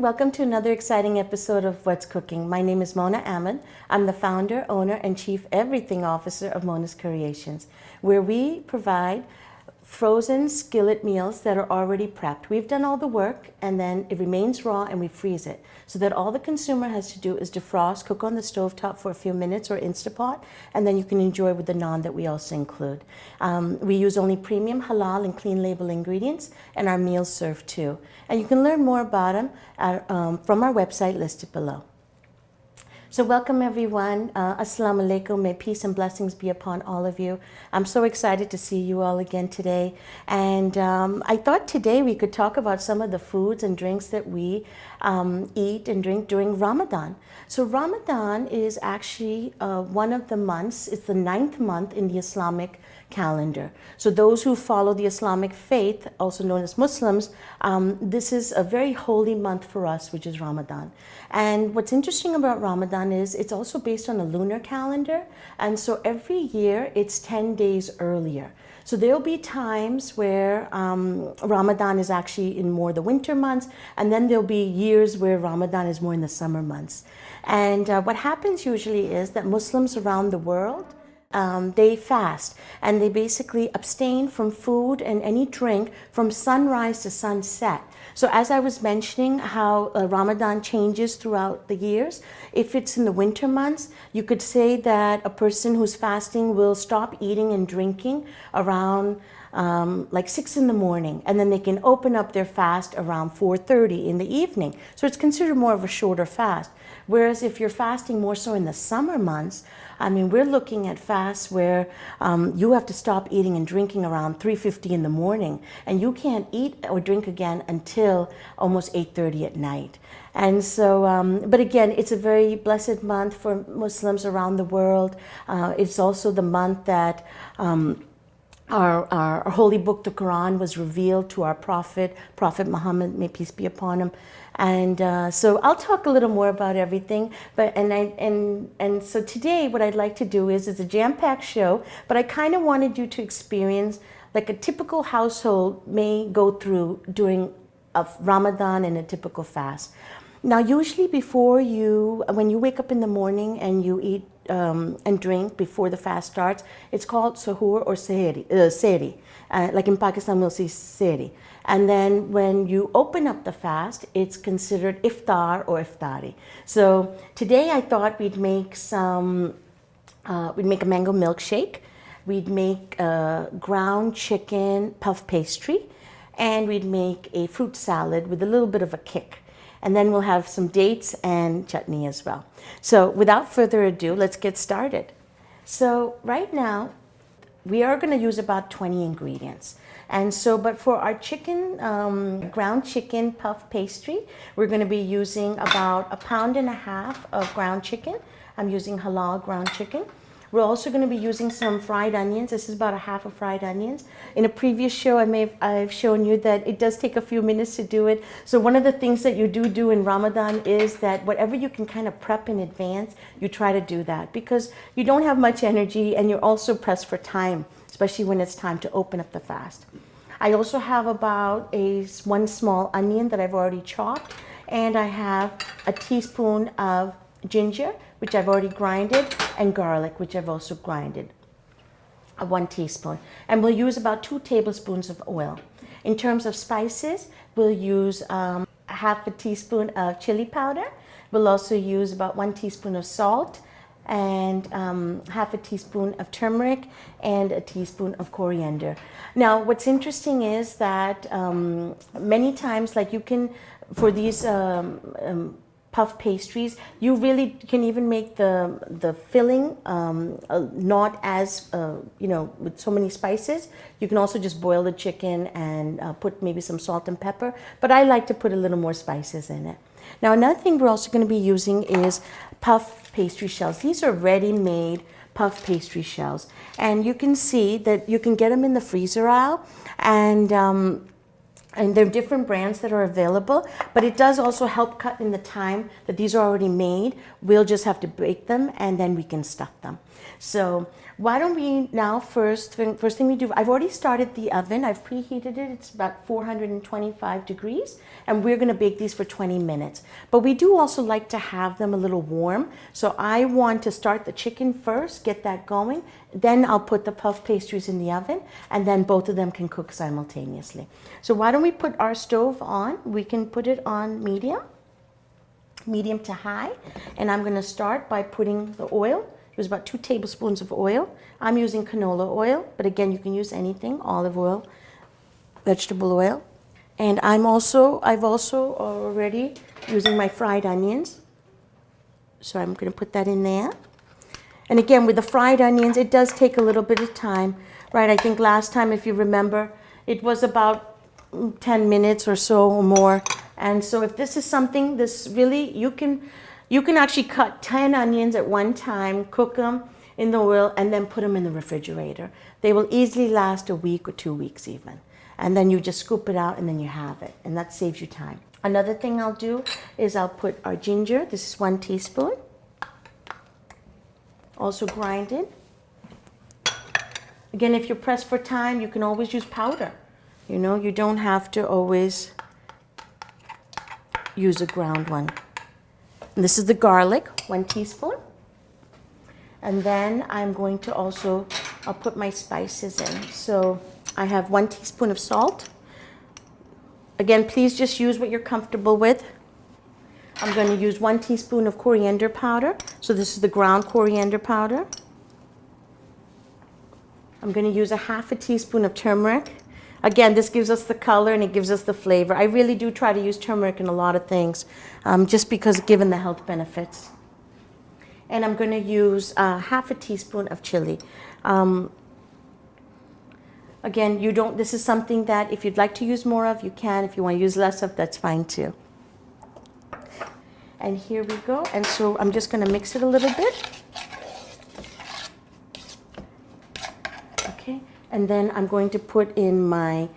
welcome to another exciting episode of What's Cooking. My name is Mona Ahmed. I'm the founder, owner, and chief everything officer of Mona's Creations, where we provide frozen skillet meals that are already prepped. We've done all the work and then it remains raw and we freeze it so that all the consumer has to do is defrost, cook on the stovetop for a few minutes or Instapot, and then you can enjoy with the naan that we also include. We use only premium halal and clean label ingredients, and our meals serve too. And you can learn more about them from our website listed below. So welcome everyone. Assalamu alaikum. May peace and blessings be upon all of you. I'm so excited to see you all again today. And I thought today we could talk about some of the foods and drinks that we eat and drink during Ramadan. So Ramadan is actually one of the months. It's the 9th month in the Islamic calendar. So those who follow the Islamic faith, also known as Muslims, this is a very holy month for us, which is Ramadan. And what's interesting about Ramadan is it's also based on a lunar calendar. And so every year it's 10 days earlier. So there'll be times where Ramadan is actually in more the winter months, and then there'll be years where Ramadan is more in the summer months. And what happens usually is that Muslims around the world, they fast and they basically abstain from food and any drink from sunrise to sunset. So as I was mentioning how Ramadan changes throughout the years, if it's in the winter months, you could say that a person who's fasting will stop eating and drinking around like 6 in the morning, and then they can open up their fast around 4:30 in the evening. So it's considered more of a shorter fast. Whereas if you're fasting more so in the summer months, I mean, we're looking at fasts where you have to stop eating and drinking around 3:50 in the morning, and you can't eat or drink again until almost 8:30 at night. And so, but again, it's a very blessed month for Muslims around the world. It's also the month that our holy book, the Quran, was revealed to our Prophet Muhammad, may peace be upon him. And so I'll talk a little more about everything. But and so today, what I'd like to do is it's a jam-packed show, but I kind of wanted you to experience like a typical household may go through during a Ramadan and a typical fast. Now, usually when you wake up in the morning and you eat and drink before the fast starts, it's called suhoor or sehri. Like in Pakistan, we'll say sehri. And then when you open up the fast, it's considered iftar or iftari. So today I thought we'd make a mango milkshake. We'd make a ground chicken puff pastry, and we'd make a fruit salad with a little bit of a kick. And then we'll have some dates and chutney as well. So without further ado, let's get started. So right now, we are going to use about 20 ingredients. And so, but for our chicken, ground chicken puff pastry, we're going to be using about 1.5 pounds of ground chicken. I'm using halal ground chicken. We're also going to be using some fried onions. This is about 1/2 of fried onions. In a previous show, I've shown you that it does take a few minutes to do it. So one of the things that you do in Ramadan is that whatever you can kind of prep in advance, you try to do that because you don't have much energy and you're also pressed for time, especially when it's time to open up the fast. I also have about one small onion that I've already chopped, and I have a teaspoon of ginger, which I've already grinded, and garlic, which I've also grinded, 1 teaspoon. And we'll use about 2 tablespoons of oil. In terms of spices, we'll use 1/2 teaspoon of chili powder. We'll also use about 1 teaspoon of salt, and 1/2 teaspoon of turmeric, and 1 teaspoon of coriander. Now, what's interesting is that many times, like you can, for these puff pastries, you really can even make the filling not as with so many spices. You can also just boil the chicken and put maybe some salt and pepper, but I like to put a little more spices in it. Now, another thing we're also going to be using is puff pastry shells. These are ready-made puff pastry shells, and you can see that you can get them in the freezer aisle, and there are different brands that are available, but it does also help cut in the time that these are already made. We'll just have to bake them and then we can stuff them. So Why don't we now first thing we do, I've already started the oven. I've preheated it. It's about 425 degrees, and we're gonna bake these for 20 minutes. But we do also like to have them a little warm. So I want to start the chicken first, get that going. Then I'll put the puff pastries in the oven, and then both of them can cook simultaneously. So why don't we put our stove on? We can put it on medium to high. And I'm gonna start by putting the oil. It was about 2 tablespoons of oil. I'm using canola oil, but again, you can use anything, olive oil, vegetable oil. And I've also already using my fried onions. So I'm gonna put that in there. And again, with the fried onions, it does take a little bit of time, right? I think last time, if you remember, it was about 10 minutes or so or more. And so if this is something, this really, you can actually cut 10 onions at one time, cook them in the oil, and then put them in the refrigerator. They will easily last a week or 2 weeks even. And then you just scoop it out and then you have it. And that saves you time. Another thing I'll do is I'll put our ginger. This is 1 teaspoon. Also grinded. Again, if you're pressed for time, you can always use powder. You know, you don't have to always use a ground one. And this is the garlic, 1 teaspoon. And then I'm going to also, I'll put my spices in. So I have 1 teaspoon of salt. Again, please just use what you're comfortable with. I'm going to use 1 teaspoon of coriander powder. So this is the ground coriander powder. I'm going to use a 1/2 teaspoon of turmeric. Again, this gives us the color and it gives us the flavor. I really do try to use turmeric in a lot of things, just because given the health benefits. And I'm going to use 1/2 teaspoon of chili. Again, this is something that if you'd like to use more of, you can. If you want to use less of, that's fine too. And here we go. And so I'm just going to mix it a little bit. Okay. And then I'm going to put in my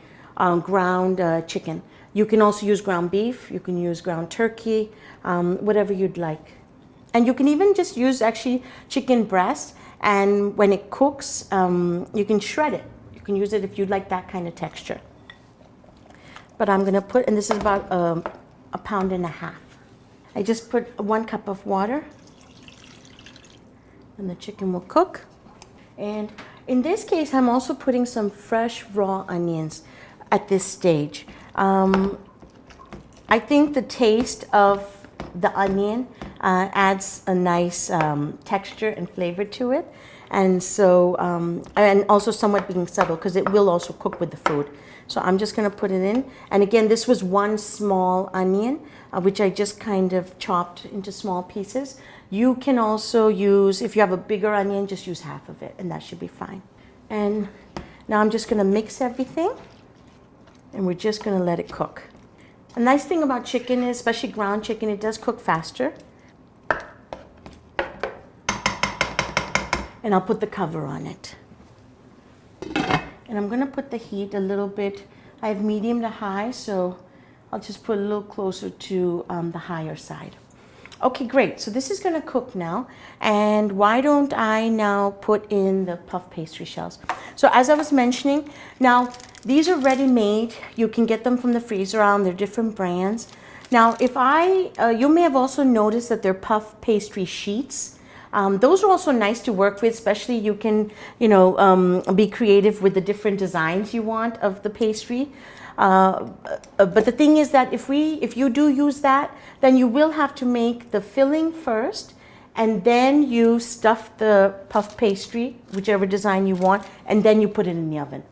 ground chicken. You can also use ground beef. You can use ground turkey, whatever you'd like. And you can even just use actually chicken breast. And when it cooks, you can shred it. You can use it if you'd like that kind of texture. But I'm going to put, and this is about 1.5 pounds. I just put 1 cup of water. And the chicken will cook. And in this case, I'm also putting some fresh raw onions at this stage. I think the taste of the onion adds a nice texture and flavor to it. And so, and also somewhat being subtle because it will also cook with the food. So I'm just going to put it in. And again, this was 1 small onion, which I just kind of chopped into small pieces. You can also use, if you have a bigger onion, just use 1/2 of it, and that should be fine. And now I'm just going to mix everything, and we're just going to let it cook. A nice thing about chicken is, especially ground chicken, it does cook faster. And I'll put the cover on it. And I'm going to put the heat a little bit, I have medium to high, so I'll just put a little closer to the higher side. Okay, great. So this is going to cook now. And why don't I now put in the puff pastry shells? So as I was mentioning, now these are ready-made. You can get them from the freezer aisle. They're different brands. Now, you may have also noticed that they're puff pastry sheets. Those are also nice to work with, especially you can, be creative with the different designs you want of the pastry. But the thing is that if you do use that, then you will have to make the filling first, and then you stuff the puff pastry, whichever design you want, and then you put it in the oven.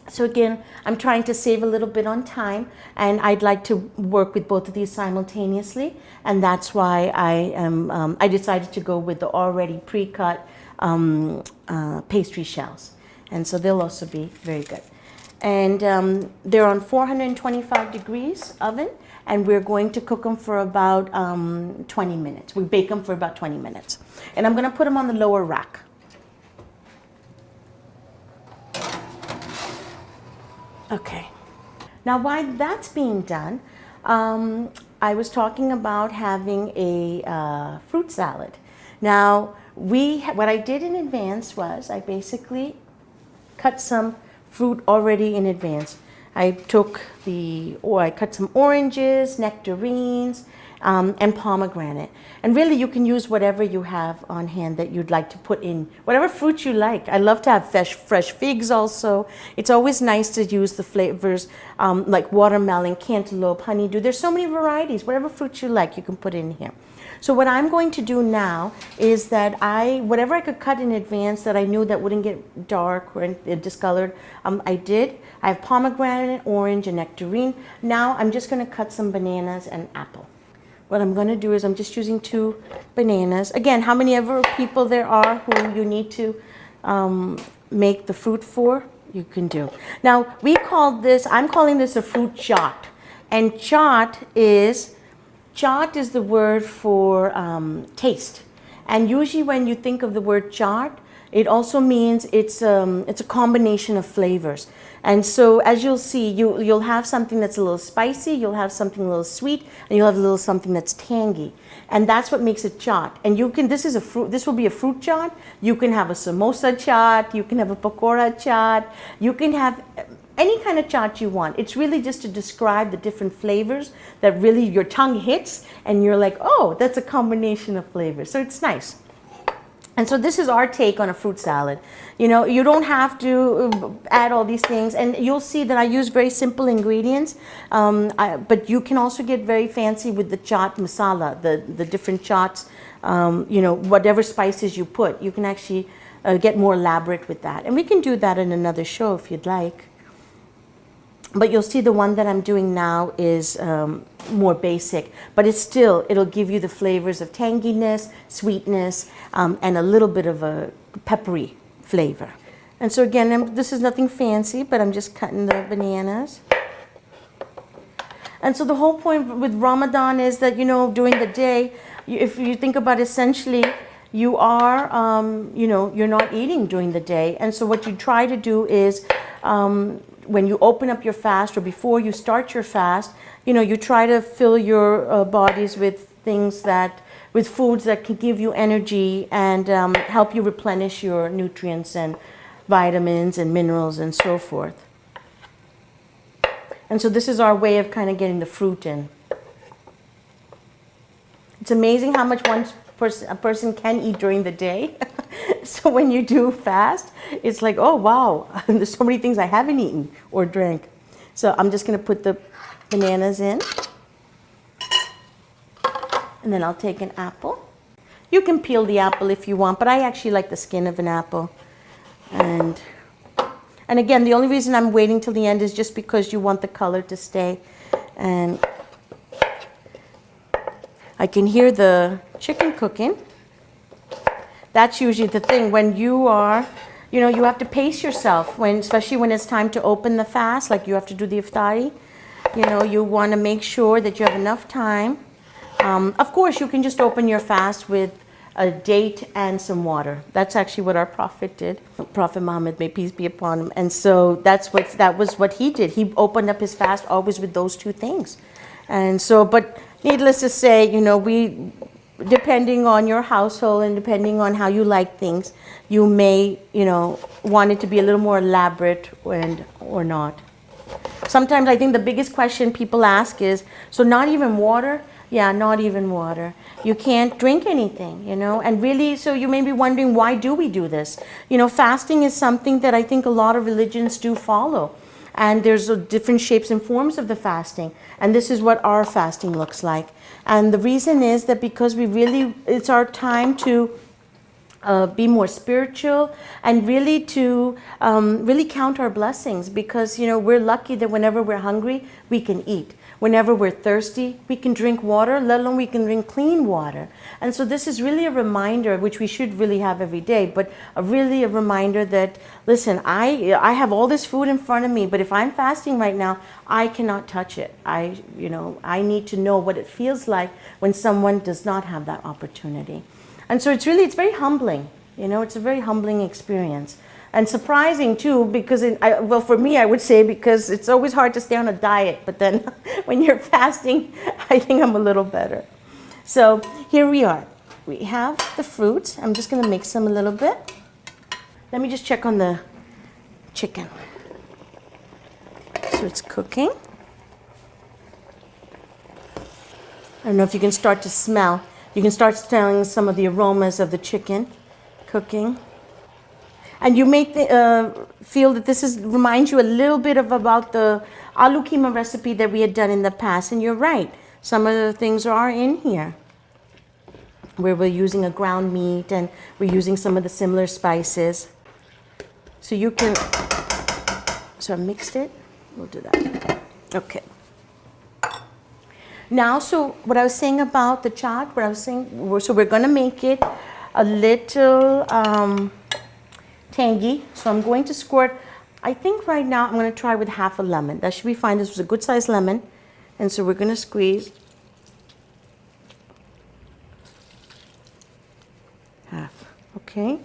So again, I'm trying to save a little bit on time, and I'd like to work with both of these simultaneously, and that's why I decided to go with the already pre-cut pastry shells, and so they'll also be very good. And they're on 425 degrees oven, and we're going to cook them for about 20 minutes. We bake them for about 20 minutes. And I'm going to put them on the lower rack. Okay. Now, while that's being done, I was talking about having a fruit salad. Now, what I did in advance was I basically cut some fruit already in advance. I cut some oranges, nectarines, and pomegranate. And really you can use whatever you have on hand that you'd like to put in, whatever fruit you like. I love to have fresh figs also. It's always nice to use the flavors like watermelon, cantaloupe, honeydew. There's so many varieties. Whatever fruit you like, you can put in here. So what I'm going to do now is that whatever I could cut in advance that I knew that wouldn't get dark or discolored, I did. I have pomegranate, orange, and nectarine. Now I'm just going to cut some bananas and apple. What I'm going to do is I'm just using 2 bananas. Again, how many ever people there are who you need to make the fruit for, you can do. Now I'm calling this a fruit chaat. And chaat is the word for taste. And usually when you think of the word chaat, it also means it's a combination of flavors. And so as you'll see, you'll have something that's a little spicy, you'll have something a little sweet, and you'll have a little something that's tangy. And that's what makes it chaat. And this will be a fruit chaat. You can have a samosa chaat, you can have a pakora chaat, you can have any kind of chaat you want. It's really just to describe the different flavors that really your tongue hits and you're like, oh, that's a combination of flavors. So it's nice. And so this is our take on a fruit salad. You know, you don't have to add all these things, and you'll see that I use very simple ingredients, but you can also get very fancy with the chaat masala, the different chaats, you know, whatever spices you put. You can actually get more elaborate with that. And we can do that in another show if you'd like. But you'll see the one that I'm doing now is more basic, but it'll give you the flavors of tanginess, sweetness, and a little bit of a peppery flavor. And so again, this is nothing fancy, but I'm just cutting the bananas. And so the whole point with Ramadan is that, you know, during the day, if you think about essentially, you are, you know, you're not eating during the day. And so what you try to do is, when you open up your fast or before you start your fast, you know, you try to fill your bodies with foods that can give you energy and help you replenish your nutrients and vitamins and minerals and so forth. And so this is our way of kind of getting the fruit in. It's amazing how much a person can eat during the day. So when you do fast, it's like, oh wow, there's so many things I haven't eaten or drank. So I'm just going to put the bananas in. And then I'll take an apple. You can peel the apple if you want, but I actually like the skin of an apple. And again, the only reason I'm waiting till the end is just because you want the color to stay. And I can hear the chicken cooking. That's usually the thing when you are, you know, you have to pace yourself especially when it's time to open the fast, like you have to do the iftari. You know, you want to make sure that you have enough time. Of course, you can just open your fast with a date and some water. That's actually what our Prophet did. Prophet Muhammad, may peace be upon him. And so that was what he did. He opened up his fast always with those 2 things. And so, but needless to say, you know, depending on your household and depending on how you like things, you may, you know, want it to be a little more elaborate or not. Sometimes I think the biggest question people ask is, so not even water? Yeah, not even water. You can't drink anything, you know, and really, so you may be wondering, why do we do this? You know, fasting is something that I think a lot of religions do follow. And there's different shapes and forms of the fasting. And this is what our fasting looks like. And the reason is that because it's our time to be more spiritual and really to really count our blessings, because, you know, we're lucky that whenever we're hungry, we can eat. Whenever we're thirsty, we can drink water, let alone we can drink clean water. And so this is really a reminder, which we should really have every day, but really a reminder that, listen, I have all this food in front of me, but if I'm fasting right now, I cannot touch it. I need to know what it feels like when someone does not have that opportunity. And so it's very humbling. You know, it's a very humbling experience. And surprising too, because well, for me, I would say, because it's always hard to stay on a diet, but then when you're fasting, I think I'm a little better. So here we are. we have the fruits. I'm just going to mix them a little bit. Let me just check on the chicken. So it's cooking. I don't know if you can start to smell. You can start smelling some of the aromas of the chicken cooking. And you may feel that this reminds you a little bit of about the aloo keema recipe that we had done in the past. And you're right. Some of the things are in here, where we're using a ground meat and we're using some of the similar spices. So you can, so I mixed it. We'll do that. Okay. Now, so what I was saying about the chaat, so we're going to make it a little tangy. So I'm going to squirt, I think right now I'm going to try with half a lemon. That should be fine. This was a good sized lemon. And so we're going to squeeze half. Okay.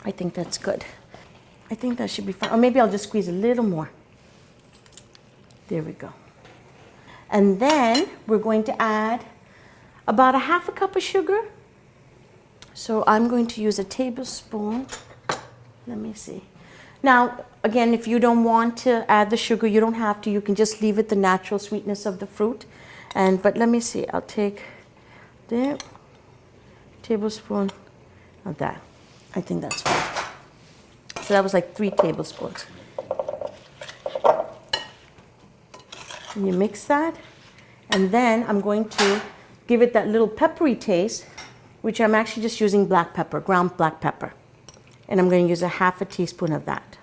I think that's good. I think that should be fine. Or maybe I'll just squeeze a little more. There we go. And then we're going to add about a half a cup of sugar. So I'm going to use a tablespoon. Let me see. Now, again, if you don't want to add the sugar, you don't have to. You can just leave it the natural sweetness of the fruit. But let me see. I'll take the tablespoon of that. I think that's fine. So that was like 3 tablespoons. And you mix that. And then I'm going to give it that little peppery taste, which I'm actually just using black pepper, ground black pepper. And I'm going to use a half a teaspoon of that.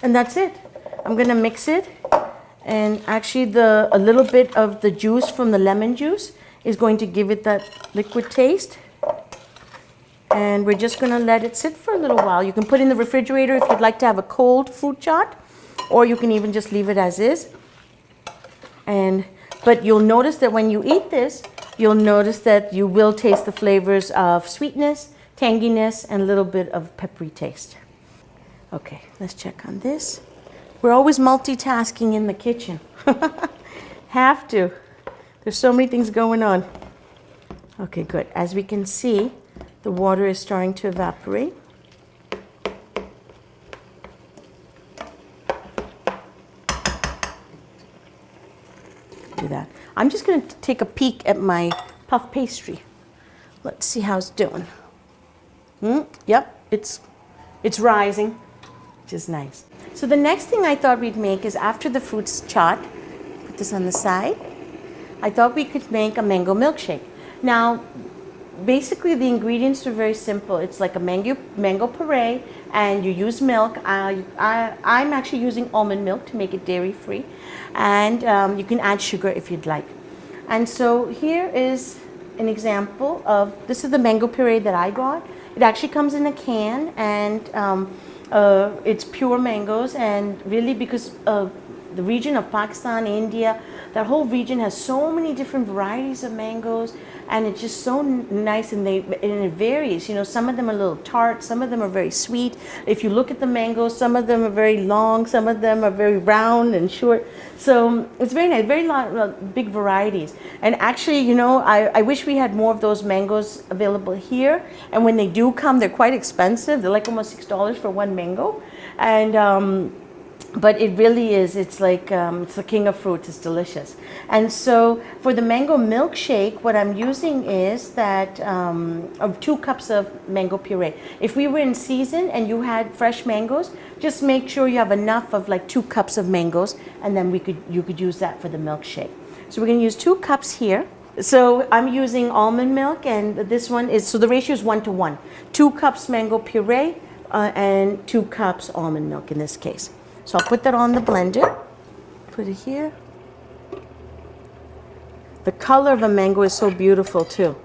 And that's it. I'm going to mix it. And actually a little bit of the juice from the lemon juice is going to give it that liquid taste. And we're just going to let it sit for a little while. You can put it in the refrigerator if you'd like to have a cold fruit chaat, or you can even just leave it as is. But you'll notice that when you eat this, you'll notice that you will taste the flavors of sweetness, tanginess, and a little bit of peppery taste. Okay, let's check on this. We're always multitasking in the kitchen. Have to. There's so many things going on. Okay, good. As we can see, the water is starting to evaporate. Do that. I'm just going to take a peek at my puff pastry. Let's see how it's doing. Yep, it's rising, which is nice. So the next thing I thought we'd make is after the fruits chaat, put this on the side, I thought we could make a mango milkshake. Now, basically the ingredients are very simple. It's like a mango puree, and you use milk. I'm actually using almond milk to make it dairy free, and you can add sugar if you'd like. And so here is an example of, this is the mango puree that I got. It actually comes in a can, and it's pure mangoes, and really because of the region of Pakistan, India, that whole region has so many different varieties of mangoes, and it's just so nice, and it varies. You know, some of them are a little tart, some of them are very sweet. If you look at the mangoes, some of them are very long, some of them are very round and short. So it's very nice, big varieties. And actually, you know, I wish we had more of those mangoes available here. And when they do come, they're quite expensive. They're like almost $6 for one mango. And but it really is, it's like, it's the king of fruits, it's delicious. And so for the mango milkshake, what I'm using is that, of 2 cups of mango puree. If we were in season and you had fresh mangoes, just make sure you have enough of like 2 cups of mangoes, and then you could use that for the milkshake. So we're gonna use 2 cups here. So I'm using almond milk, and this one is, so the ratio is 1 to 1. 2 cups mango puree, and 2 cups almond milk in this case. So I'll put that on the blender, put it here. The color of a mango is so beautiful too.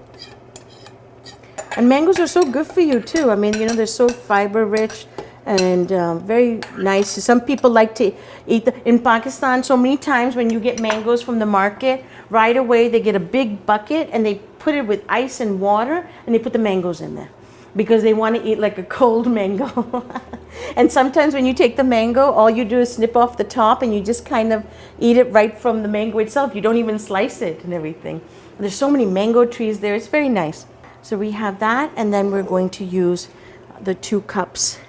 And mangoes are so good for you too. I mean, you know, they're so fiber rich and very nice. Some people like to eat in Pakistan, so many times when you get mangoes from the market, right away they get a big bucket and they put it with ice and water, and they put the mangoes in there. because they want to eat like a cold mango. And sometimes when you take the mango, all you do is snip off the top and you just kind of eat it right from the mango itself. You don't even slice it and everything. There's so many mango trees there. It's very nice. So we have that, and then we're going to use the 2 cups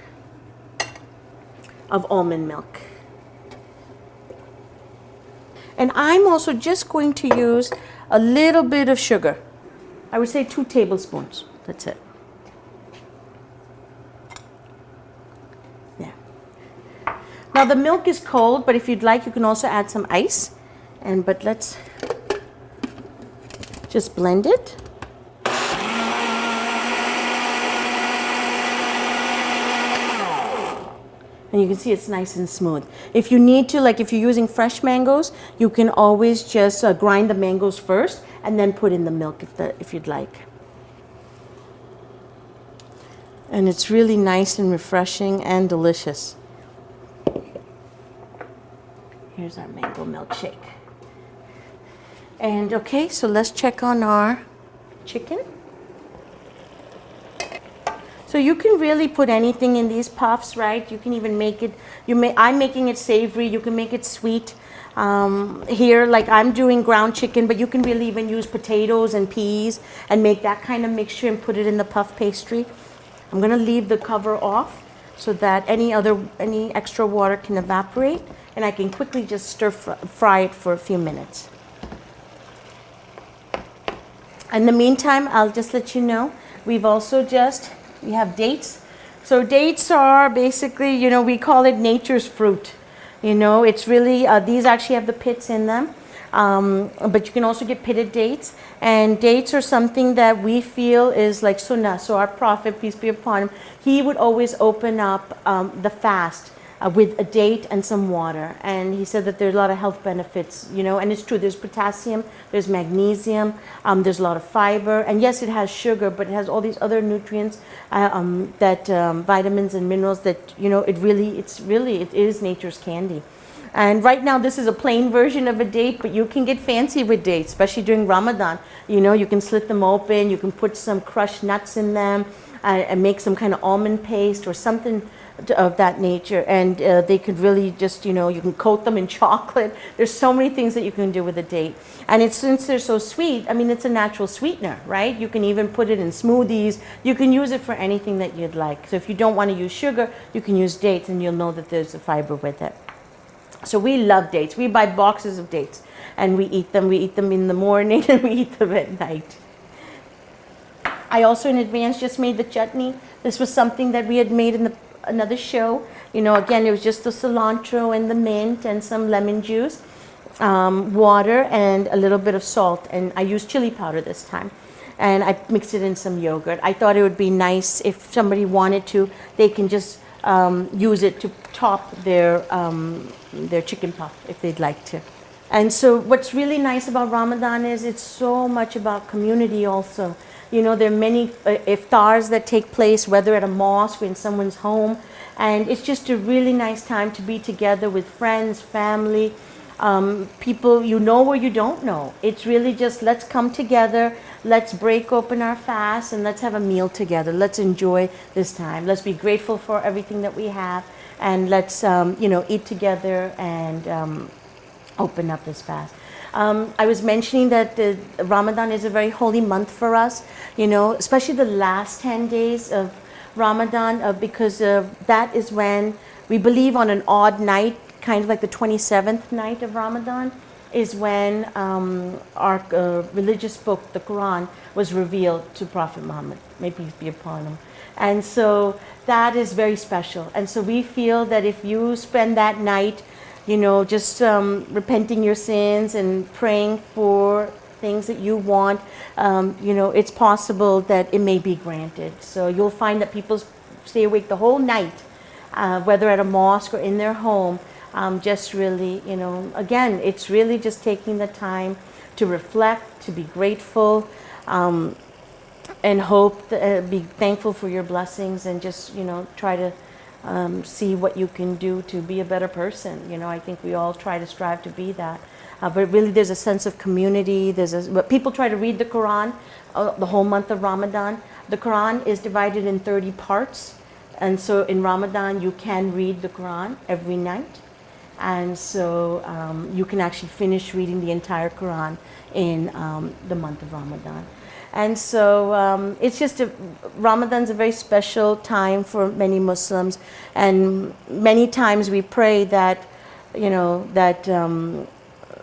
of almond milk. And I'm also just going to use a little bit of sugar. I would say 2 tablespoons. That's it. Yeah. Now the milk is cold, but if you'd like, you can also add some ice. But let's just blend it. And you can see it's nice and smooth. If you need to, like if you're using fresh mangoes, you can always just grind the mangoes first and then put in the milk if you'd like. And it's really nice and refreshing and delicious. Here's our mango milkshake. And okay, so let's check on our chicken. So you can really put anything in these puffs, right? You can even make it, I'm making it savory, you can make it sweet. Here, like I'm doing ground chicken, but you can really even use potatoes and peas and make that kind of mixture and put it in the puff pastry. I'm gonna leave the cover off so that any extra water can evaporate, and I can quickly just stir fry it for a few minutes. In the meantime, I'll just let you know, we have dates. So dates are basically, we call it nature's fruit. It's really, these actually have the pits in them. But you can also get pitted dates. And dates are something that we feel is like sunnah. So our Prophet, peace be upon him, he would always open up the fast with a date and some water. And he said that there's a lot of health benefits, and it's true. There's potassium, there's magnesium, there's a lot of fiber. And yes, it has sugar, but it has all these other nutrients, vitamins and minerals that, it is nature's candy. And right now, this is a plain version of a date, but you can get fancy with dates, especially during Ramadan. You can slit them open, you can put some crushed nuts in them, and make some kind of almond paste or something of that nature. And they could really just, you can coat them in chocolate. There's so many things that you can do with a date. And since they're so sweet, it's a natural sweetener, right? You can even put it in smoothies. You can use it for anything that you'd like. So if you don't want to use sugar, you can use dates, and you'll know that there's a fiber with it. So we love dates. We buy boxes of dates and we eat them. We eat them in the morning and we eat them at night. I also in advance just made the chutney. This was something that we had made in another show. Again, it was just the cilantro and the mint and some lemon juice, water, and a little bit of salt. And I used chili powder this time. And I mixed it in some yogurt. I thought it would be nice if somebody wanted to, they can just use it to top their chicken puff if they'd like to. And so what's really nice about Ramadan is it's so much about community also. There are many iftars that take place, whether at a mosque or in someone's home. And it's just a really nice time to be together with friends, family, people you know or you don't know. It's really just let's come together, let's break open our fast, and let's have a meal together. Let's enjoy this time. Let's be grateful for everything that we have, and let's eat together and open up this fast. I was mentioning that Ramadan is a very holy month for us, especially the last 10 days of Ramadan, because that is when we believe on an odd night, kind of like the 27th night of Ramadan, is when our religious book, the Quran, was revealed to Prophet Muhammad, may peace be upon him. And so that is very special. And so we feel that if you spend that night, just repenting your sins and praying for things that you want, it's possible that it may be granted. So you'll find that people stay awake the whole night, whether at a mosque or in their home, just really, again, it's really just taking the time to reflect, to be grateful, and hope, be thankful for your blessings, and just, try to see what you can do to be a better person. I think we all try to strive to be that. But really there's a sense of community. But people try to read the Quran the whole month of Ramadan. The Quran is divided in 30 parts. And so in Ramadan, you can read the Quran every night. And so you can actually finish reading the entire Quran in the month of Ramadan. And so it's just Ramadan's a very special time for many Muslims, and many times we pray that,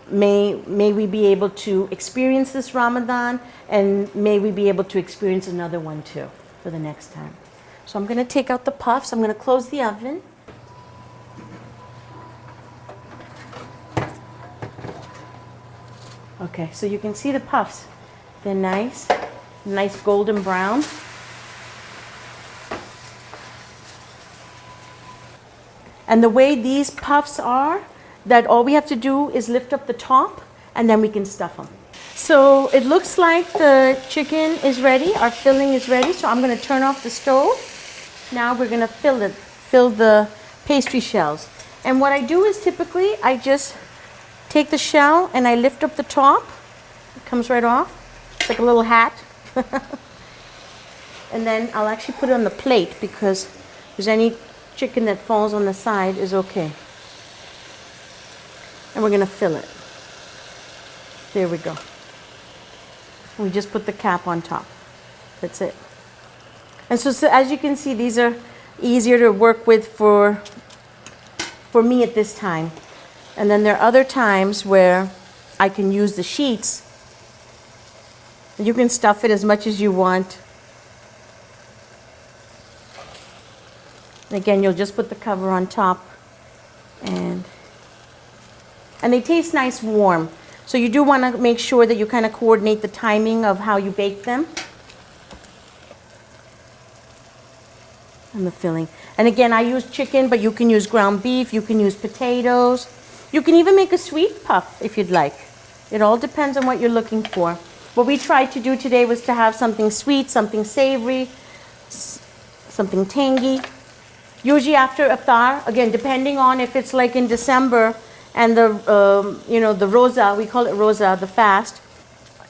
may we be able to experience this Ramadan, and may we be able to experience another one too for the next time. So I'm going to take out the puffs. I'm going to close the oven. Okay, so you can see the puffs. They're nice golden brown. And the way these puffs are, that all we have to do is lift up the top and then we can stuff them. So it looks like the chicken is ready, our filling is ready, so I'm going to turn off the stove. Now we're going to fill the pastry shells. And what I do is typically I just take the shell and I lift up the top. It comes right off. It's like a little hat. And then I'll actually put it on the plate because if there's any chicken that falls on the side is okay. And we're going to fill it. There we go. We just put the cap on top. That's it. And so as you can see, these are easier to work with for me at this time. And then there are other times where I can use the sheets. You can stuff it as much as you want. Again, you'll just put the cover on top. And they taste nice warm. So you do want to make sure that you kind of coordinate the timing of how you bake them. And the filling. And again, I use chicken, but you can use ground beef, you can use potatoes. You can even make a sweet puff if you'd like. It all depends on what you're looking for. What we tried to do today was to have something sweet, something savory, something tangy. Usually after iftar, again, depending on if it's like in December and the roza, we call it roza, the fast.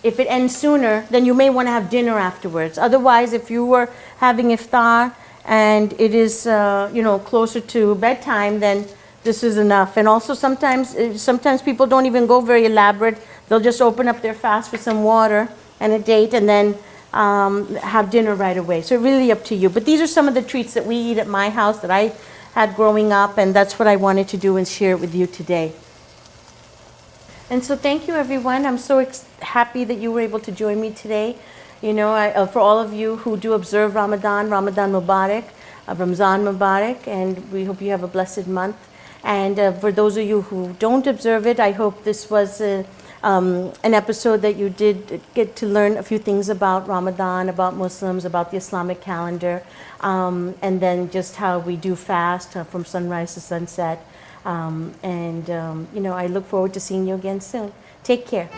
If it ends sooner, then you may want to have dinner afterwards. Otherwise, if you were having iftar and it is closer to bedtime, then this is enough. And also sometimes people don't even go very elaborate. They'll just open up their fast with some water and a date and then have dinner right away. So really up to you. But these are some of the treats that we eat at my house that I had growing up, and that's what I wanted to do and share it with you today. And so thank you, everyone. I'm so happy that you were able to join me today. For all of you who do observe Ramadan Mubarak, Ramzan Mubarak, and we hope you have a blessed month. And for those of you who don't observe it, I hope this was an episode that you did get to learn a few things about Ramadan, about Muslims, about the Islamic calendar, and then just how we do fast from sunrise to sunset. I look forward to seeing you again soon. Take care.